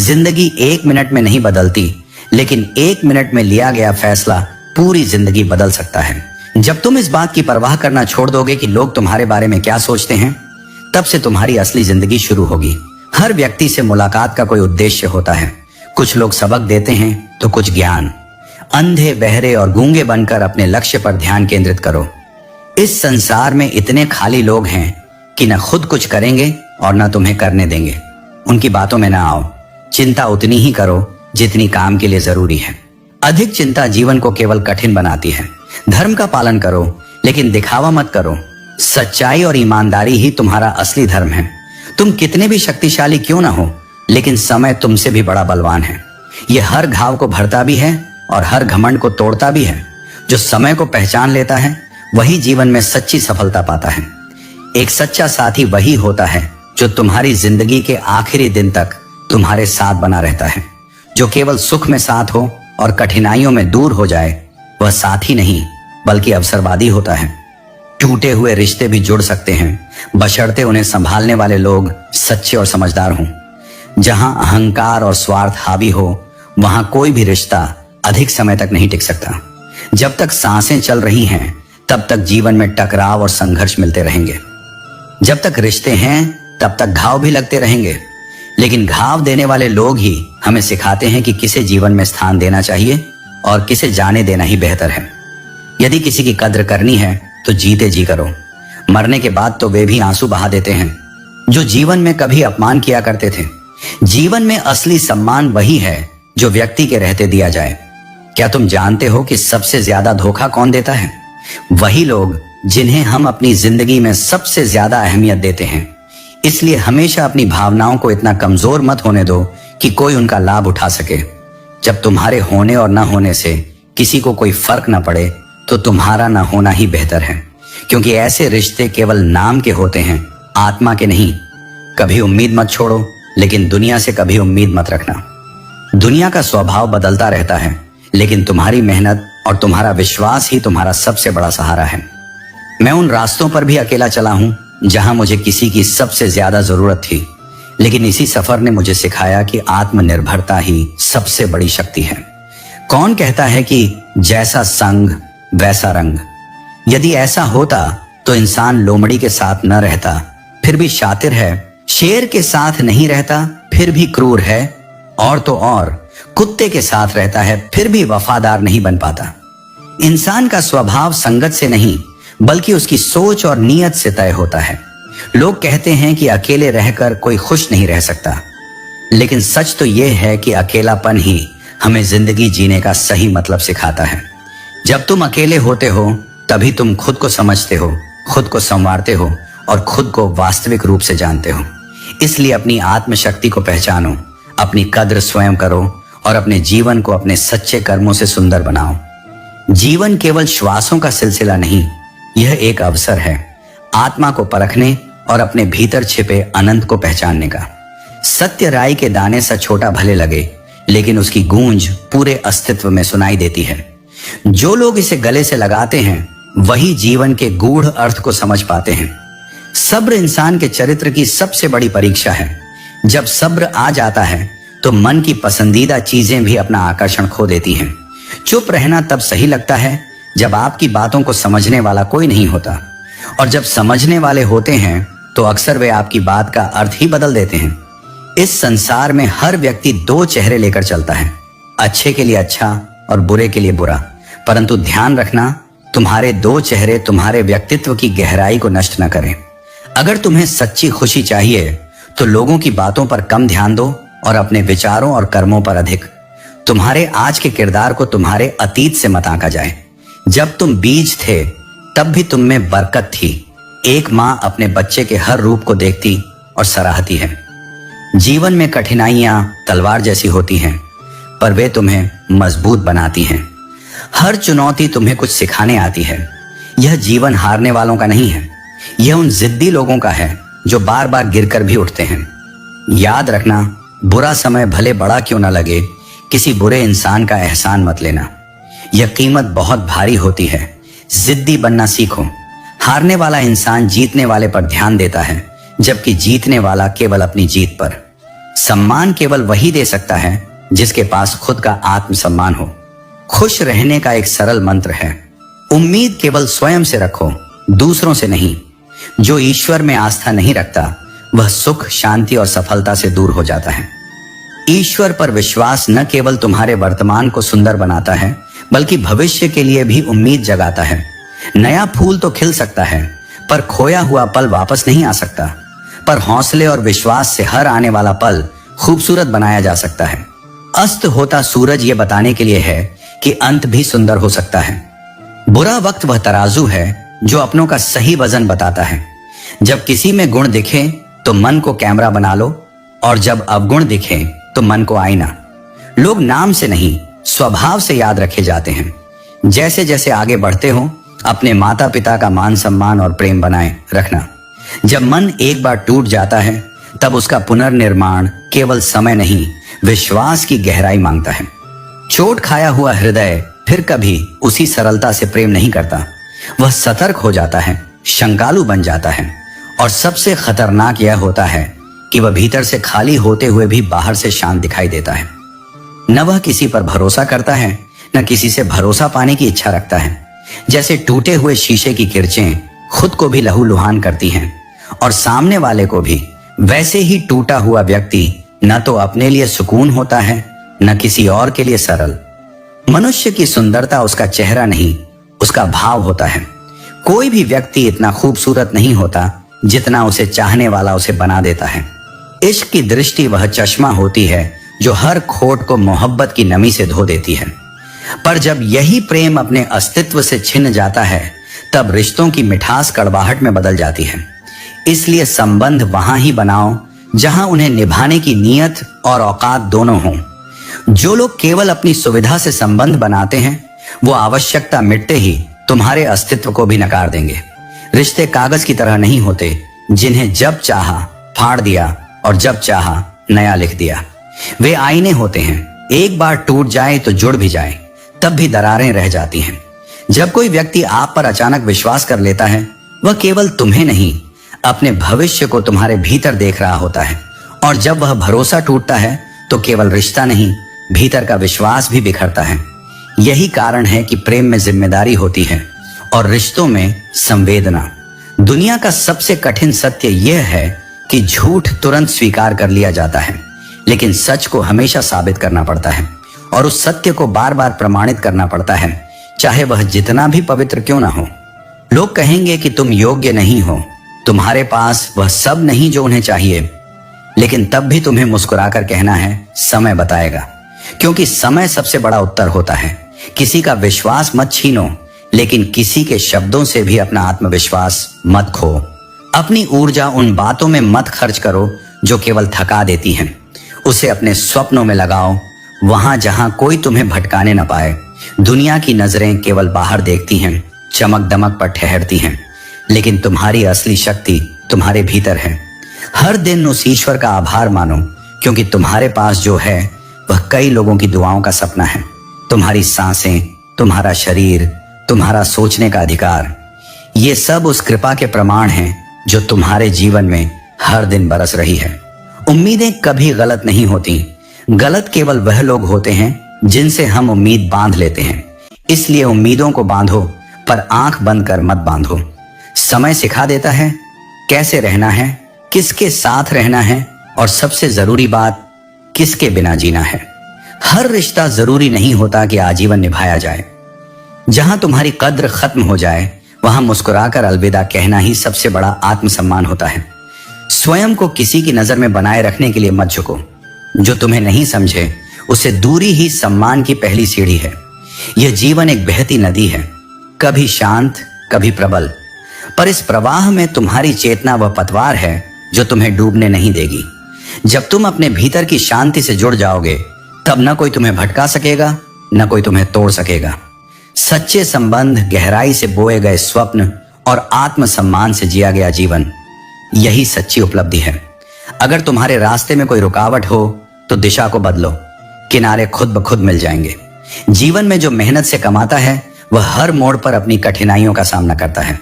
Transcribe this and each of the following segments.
जिंदगी 1 मिनट में नहीं बदलती, लेकिन 1 मिनट में लिया गया फैसला पूरी जिंदगी बदल सकता है। जब तुम इस बात की परवाह करना छोड़ दोगे कि लोग तुम्हारे बारे में क्या सोचते हैं, तब से तुम्हारी असली जिंदगी शुरू होगी। हर व्यक्ति से मुलाकात का कोई उद्देश्य होता है। कुछ लोग सबक देते हैं तो कुछ ज्ञान। अंधे, बहरे और गूंगे बनकर अपने लक्ष्य पर ध्यान केंद्रित करो। इस संसार में इतने खाली लोग हैं कि न खुद कुछ करेंगे और न तुम्हें करने देंगे। उनकी बातों में ना आओ। चिंता उतनी ही करो जितनी काम के लिए जरूरी है। अधिक चिंता जीवन को केवल कठिन बनाती है। धर्म का पालन करो, लेकिन दिखावा मत करो। सच्चाई और ईमानदारी ही तुम्हारा असली धर्म है। तुम कितने भी शक्तिशाली क्यों ना हो, लेकिन समय तुमसे भी बड़ा बलवान है। यह हर घाव को भरता भी है और हर घमंड को तोड़ता भी है। जो समय को पहचान लेता है वही जीवन में सच्ची सफलता पाता है। एक सच्चा साथी वही होता है जो तुम्हारी जिंदगी के आखिरी दिन तक तुम्हारे साथ बना रहता है। जो केवल सुख में साथ हो और कठिनाइयों में दूर हो जाए, वह साथी नहीं बल्कि अवसरवादी होता है। टूटे हुए रिश्ते भी जुड़ सकते हैं, बशर्ते उन्हें संभालने वाले लोग सच्चे और समझदार हों। जहां अहंकार और स्वार्थ हावी हो, वहां कोई भी रिश्ता अधिक समय तक नहीं टिक सकता। जब तक सांसें चल रही हैं, तब तक जीवन में टकराव और संघर्ष मिलते रहेंगे। जब तक रिश्ते हैं, तब तक घाव भी लगते रहेंगे। लेकिन घाव देने वाले लोग ही हमें सिखाते हैं कि किसे जीवन में स्थान देना चाहिए और किसे जाने देना ही बेहतर है। यदि किसी की कद्र करनी है तो जीते जी करो। मरने के बाद तो वे भी आंसू बहा देते हैं जो जीवन में कभी अपमान किया करते थे। जीवन में असली सम्मान वही है जो व्यक्ति के रहते दिया जाए। क्या तुम जानते हो कि सबसे ज्यादा धोखा कौन देता है? वही लोग जिन्हें हम अपनी जिंदगी में सबसे ज्यादा अहमियत देते हैं। इसलिए हमेशा अपनी भावनाओं को इतना कमजोर मत होने दो कि कोई उनका लाभ उठा सके। जब तुम्हारे होने और न होने से किसी को कोई फर्क न पड़े, तो तुम्हारा न होना ही बेहतर है, क्योंकि ऐसे रिश्ते केवल नाम के होते हैं, आत्मा के नहीं। कभी उम्मीद मत छोड़ो, लेकिन दुनिया से कभी उम्मीद मत रखना। दुनिया का स्वभाव बदलता रहता है, लेकिन तुम्हारी मेहनत और तुम्हारा विश्वास ही तुम्हारा सबसे बड़ा सहारा है। मैं उन रास्तों पर भी अकेला चला हूं जहां मुझे किसी की सबसे ज्यादा जरूरत थी, लेकिन इसी सफर ने मुझे सिखाया कि आत्मनिर्भरता ही सबसे बड़ी शक्ति है। कौन कहता है कि जैसा संग वैसा रंग? यदि ऐसा होता तो इंसान लोमड़ी के साथ न रहता, फिर भी शातिर है। शेर के साथ नहीं रहता, फिर भी क्रूर है। और तो और कुत्ते के साथ रहता है, फिर भी वफादार नहीं बन पाता। इंसान का स्वभाव संगत से नहीं, बल्कि उसकी सोच और नीयत से तय होता है। लोग कहते हैं कि अकेले रहकर कोई खुश नहीं रह सकता, लेकिन सच तो यह है कि अकेलापन ही हमें जिंदगी जीने का सही मतलब सिखाता है। जब तुम अकेले होते हो, तभी तुम खुद को समझते हो, खुद को संवारते हो और खुद को वास्तविक रूप से जानते हो। इसलिए अपनी आत्मशक्ति को पहचानो, अपनी कद्र स्वयं करो और अपने जीवन को अपने सच्चे कर्मों से सुंदर बनाओ। जीवन केवल श्वासों का सिलसिला नहीं, यह एक अवसर है आत्मा को परखने और अपने भीतर छिपे अनंत को पहचानने का। सत्य राई के दाने सा छोटा भले लगे, लेकिन उसकी गूंज पूरे अस्तित्व में सुनाई देती है। जो लोग इसे गले से लगाते हैं, वही जीवन के गूढ़ अर्थ को समझ पाते हैं। सब्र इंसान के चरित्र की सबसे बड़ी परीक्षा है। जब सब्र आ जाता है तो मन की पसंदीदा चीजें भी अपना आकर्षण खो देती हैं। चुप रहना तब सही लगता है जब आपकी बातों को समझने वाला कोई नहीं होता, और जब समझने वाले होते हैं तो अक्सर वे आपकी बात का अर्थ ही बदल देते हैं। इस संसार में हर व्यक्ति 2 चेहरे लेकर चलता है, अच्छे के लिए अच्छा और बुरे के लिए बुरा। परंतु ध्यान रखना, तुम्हारे 2 चेहरे तुम्हारे व्यक्तित्व की गहराई को नष्ट न करें। अगर तुम्हें सच्ची खुशी चाहिए तो लोगों की बातों पर कम ध्यान दो और अपने विचारों और कर्मों पर अधिक। तुम्हारे आज के किरदार को तुम्हारे अतीत से मत आंका जाए। जब तुम बीज थे, तब भी तुम में बरकत थी। एक माँ अपने बच्चे के हर रूप को देखती और सराहती है। जीवन में कठिनाइयां तलवार जैसी होती हैं, पर वे तुम्हें मजबूत बनाती हैं। हर चुनौती तुम्हें कुछ सिखाने आती है। यह जीवन हारने वालों का नहीं है, यह उन जिद्दी लोगों का है जो बार बार गिरकर भी उठते हैं। याद रखना, बुरा समय भले बड़ा क्यों ना लगे, किसी बुरे इंसान का एहसान मत लेना। यह कीमत बहुत भारी होती है। जिद्दी बनना सीखो। हारने वाला इंसान जीतने वाले पर ध्यान देता है, जबकि जीतने वाला केवल अपनी जीत पर। सम्मान केवल वही दे सकता है जिसके पास खुद का आत्मसम्मान हो। खुश रहने का एक सरल मंत्र है, उम्मीद केवल स्वयं से रखो, दूसरों से नहीं। जो ईश्वर में आस्था नहीं रखता वह सुख, शांति और सफलता से दूर हो जाता है। ईश्वर पर विश्वास न केवल तुम्हारे वर्तमान को सुंदर बनाता है बल्कि भविष्य के लिए भी उम्मीद जगाता है। नया फूल तो खिल सकता है पर खोया हुआ पल वापस नहीं आ सकता, पर हौसले और विश्वास से हर आने वाला पल खूबसूरत बनाया जा सकता है। अस्त होता सूरज ये बताने के लिए है कि अंत भी सुंदर हो सकता है। बुरा वक्त वह तराजू है जो अपनों का सही वजन बताता है। जब किसी में गुण दिखे तो मन को कैमरा बना लो, और जब अवगुण दिखे तो मन को आईना। लोग नाम से नहीं स्वभाव से याद रखे जाते हैं। जैसे जैसे आगे बढ़ते हो अपने माता पिता का मान सम्मान और प्रेम बनाए रखना। जब मन एक बार टूट जाता है तब उसका पुनर्निर्माण केवल समय नहीं, विश्वास की गहराई मांगता है। चोट खाया हुआ हृदय फिर कभी उसी सरलता से प्रेम नहीं करता। वह सतर्क हो जाता है, शंकालु बन जाता है, और सबसे खतरनाक यह होता है कि वह भीतर से खाली होते हुए भी बाहर से शांत दिखाई देता है। न वह किसी पर भरोसा करता है, न किसी से भरोसा पाने की इच्छा रखता है। जैसे टूटे हुए शीशे की किरचें खुद को भी लहूलुहान करती हैं और सामने वाले को भी, वैसे ही टूटा हुआ व्यक्ति न तो अपने लिए सुकून होता है न किसी और के लिए सरल। मनुष्य की सुंदरता उसका चेहरा नहीं, उसका भाव होता है। कोई भी व्यक्ति इतना खूबसूरत नहीं होता जितना उसे चाहने वाला उसे बना देता है। इश्क की दृष्टि वह चश्मा होती है जो हर खोट को मोहब्बत की नमी से धो देती है। पर जब यही प्रेम अपने अस्तित्व से छिन जाता है तब रिश्तों की मिठास कड़वाहट में बदल जाती है। इसलिए संबंध वहां ही बनाओ जहां उन्हें निभाने की नीयत और औकात दोनों हों। जो लोग केवल अपनी सुविधा से संबंध बनाते हैं वो आवश्यकता मिटते ही तुम्हारे अस्तित्व को भी नकार देंगे। रिश्ते कागज की तरह नहीं होते जिन्हें जब चाहा फाड़ दिया और जब चाहा नया लिख दिया। वे आईने होते हैं, एक बार टूट जाए तो जुड़ भी जाए, तब भी दरारें रह जाती हैं। जब कोई व्यक्ति आप पर अचानक विश्वास कर लेता है वह केवल तुम्हें नहीं अपने भविष्य को तुम्हारे भीतर देख रहा होता है, और जब वह भरोसा टूटता है तो केवल रिश्ता नहीं, भीतर का विश्वास भी बिखरता है। यही कारण है कि प्रेम में जिम्मेदारी होती है और रिश्तों में संवेदना। दुनिया का सबसे कठिन सत्य यह है कि झूठ तुरंत स्वीकार कर लिया जाता है, लेकिन सच को हमेशा साबित करना पड़ता है और उस सत्य को बार बार प्रमाणित करना पड़ता है, चाहे वह जितना भी पवित्र क्यों ना हो। लोग कहेंगे कि तुम योग्य नहीं हो, तुम्हारे पास वह सब नहीं जो उन्हें चाहिए, लेकिन तब भी तुम्हें मुस्कुराकर कहना है समय बताएगा, क्योंकि समय सबसे बड़ा उत्तर होता है। किसी का विश्वास मत छीनो, लेकिन किसी के शब्दों से भी अपना आत्मविश्वास मत खो। अपनी ऊर्जा उन बातों में मत खर्च करो जो केवल थका देती हैं। उसे अपने स्वप्नों में लगाओ, वहां जहां कोई तुम्हें भटकाने न पाए। दुनिया की नजरें केवल बाहर देखती हैं, चमक दमक पर ठहरती हैं, लेकिन तुम्हारी असली शक्ति तुम्हारे भीतर है। हर दिन उस ईश्वर का आभार मानो, क्योंकि तुम्हारे पास जो है वह कई लोगों की दुआओं का सपना है। तुम्हारी सांसें, तुम्हारा शरीर, तुम्हारा सोचने का अधिकार, ये सब उस कृपा के प्रमाण हैं जो तुम्हारे जीवन में हर दिन बरस रही है। उम्मीदें कभी गलत नहीं होती, गलत केवल वह लोग होते हैं जिनसे हम उम्मीद बांध लेते हैं। इसलिए उम्मीदों को बांधो, पर आंख बंद कर मत बांधो। समय सिखा देता है कैसे रहना है, किसके साथ रहना है, और सबसे जरूरी बात, किसके बिना जीना है। हर रिश्ता जरूरी नहीं होता कि आजीवन निभाया जाए। जहां तुम्हारी कद्र खत्म हो जाए वहां मुस्कुराकर अलविदा कहना ही सबसे बड़ा आत्मसम्मान होता है। स्वयं को किसी की नजर में बनाए रखने के लिए मत झुको। जो तुम्हें नहीं समझे उसे दूरी ही सम्मान की पहली सीढ़ी है। यह जीवन एक बहती नदी है, कभी शांत कभी प्रबल, पर इस प्रवाह में तुम्हारी चेतना वह पतवार है जो तुम्हें डूबने नहीं देगी। जब तुम अपने भीतर की शांति से जुड़ जाओगे तब न कोई तुम्हें भटका सकेगा, न कोई तुम्हें तोड़ सकेगा। सच्चे संबंध, गहराई से बोए गए स्वप्न और आत्मसम्मान से जिया गया जीवन, यही सच्ची उपलब्धि है। अगर तुम्हारे रास्ते में कोई रुकावट हो तो दिशा को बदलो, किनारे खुद ब खुद मिल जाएंगे। जीवन में जो मेहनत से कमाता है वह हर मोड़ पर अपनी कठिनाइयों का सामना करता है।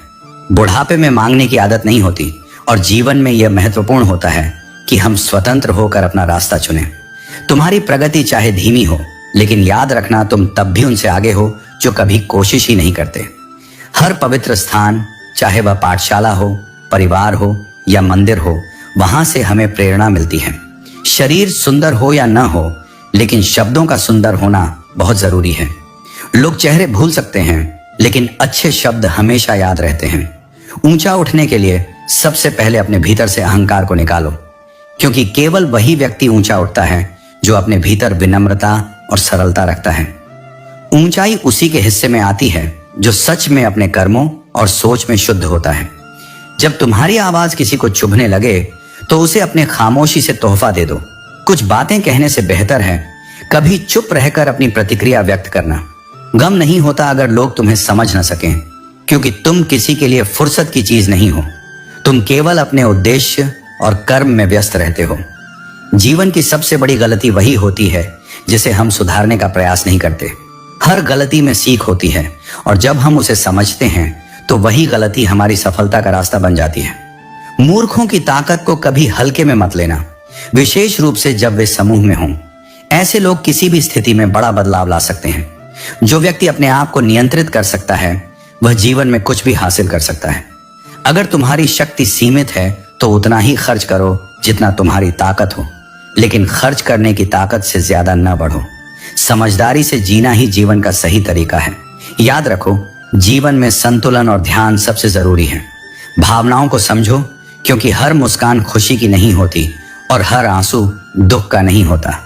बुढ़ापे में मांगने की आदत नहीं होती, और जीवन में यह महत्वपूर्ण होता है कि हम स्वतंत्र होकर अपना रास्ता चुनें। तुम्हारी प्रगति चाहे धीमी हो, लेकिन याद रखना तुम तब भी उनसे आगे हो जो कभी कोशिश ही नहीं करते। हर पवित्र स्थान, चाहे वह पाठशाला हो, परिवार हो या मंदिर हो, वहां से हमें प्रेरणा मिलती है। शरीर सुंदर हो या न हो, लेकिन शब्दों का सुंदर होना बहुत जरूरी है। लोग चेहरे भूल सकते हैं, लेकिन अच्छे शब्द हमेशा याद रहते हैं। ऊंचा उठने के लिए सबसे पहले अपने भीतर से अहंकार को निकालो, क्योंकि केवल वही व्यक्ति ऊंचा उठता है जो अपने भीतर विनम्रता और सरलता रखता है। ऊंचाई उसी के हिस्से में आती है जो सच में अपने कर्मों और सोच में शुद्ध होता है। जब तुम्हारी आवाज किसी को चुभने लगे तो उसे अपने खामोशी से तोहफा दे दो। कुछ बातें कहने से बेहतर है कभी चुप रहकर अपनी प्रतिक्रिया व्यक्त करना। गम नहीं होता अगर लोग तुम्हें समझ न सकें, क्योंकि तुम किसी के लिए फुर्सत की चीज नहीं हो। तुम केवल अपने उद्देश्य और कर्म में व्यस्त रहते हो। जीवन की सबसे बड़ी गलती वही होती है जिसे हम सुधारने का प्रयास नहीं करते। हर गलती में सीख होती है, और जब हम उसे समझते हैं तो वही गलती हमारी सफलता का रास्ता बन जाती है। मूर्खों की ताकत को कभी हल्के में मत लेना, विशेष रूप से जब वे समूह में हों। ऐसे लोग किसी भी स्थिति में बड़ा बदलाव ला सकते हैं। जो व्यक्ति अपने आप को नियंत्रित कर सकता है वह जीवन में कुछ भी हासिल कर सकता है। अगर तुम्हारी शक्ति सीमित है तो उतना ही खर्च करो जितना तुम्हारी ताकत हो, लेकिन खर्च करने की ताकत से ज्यादा न बढ़ो। समझदारी से जीना ही जीवन का सही तरीका है। याद रखो, जीवन में संतुलन और ध्यान सबसे जरूरी है। भावनाओं को समझो, क्योंकि हर मुस्कान खुशी की नहीं होती और हर आंसू दुख का नहीं होता।